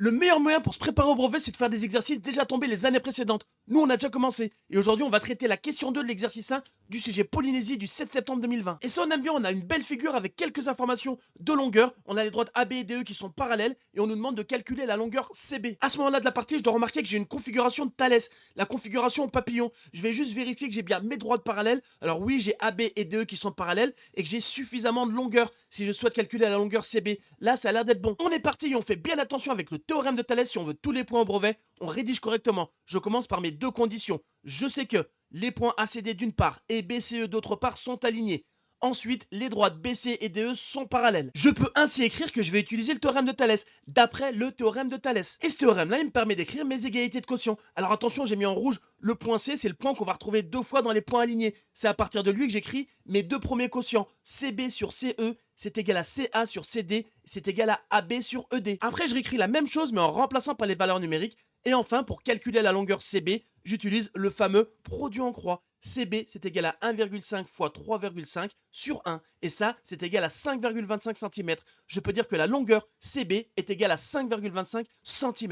Le meilleur moyen pour se préparer au brevet, c'est de faire des exercices déjà tombés les années précédentes. Nous, on a déjà commencé. Et aujourd'hui, on va traiter la question 2 de l'exercice 1 du sujet Polynésie du 7 septembre 2020. Et ça, on aime bien, on a une belle figure avec quelques informations de longueur. On a les droites AB et DE qui sont parallèles et on nous demande de calculer la longueur CB. À ce moment-là de la partie, je dois remarquer que j'ai une configuration de Thalès, la configuration papillon. Je vais juste vérifier que j'ai bien mes droites parallèles. Alors oui, j'ai AB et DE qui sont parallèles et que j'ai suffisamment de longueur si je souhaite calculer la longueur CB. Là, ça a l'air d'être bon. On est parti et on fait bien attention avec le théorème de Thalès si on veut tous les points au brevet. On rédige correctement. Je commence par mes deux conditions. Je sais que les points ACD d'une part et BCE d'autre part sont alignés. Ensuite, les droites BC et DE sont parallèles. Je peux ainsi écrire que je vais utiliser le théorème de Thalès, d'après le théorème de Thalès. Et ce théorème-là, il me permet d'écrire mes égalités de quotient. Alors attention, j'ai mis en rouge le point C, c'est le point qu'on va retrouver deux fois dans les points alignés. C'est à partir de lui que j'écris mes deux premiers quotients. CB sur CE, c'est égal à CA sur CD, c'est égal à AB sur ED. Après, je réécris la même chose, mais en remplaçant par les valeurs numériques. Et enfin, pour calculer la longueur CB, j'utilise le fameux produit en croix. CB, c'est égal à 1,5 fois 3,5 sur 1. Et ça, c'est égal à 5,25 cm. Je peux dire que la longueur CB est égale à 5,25 cm.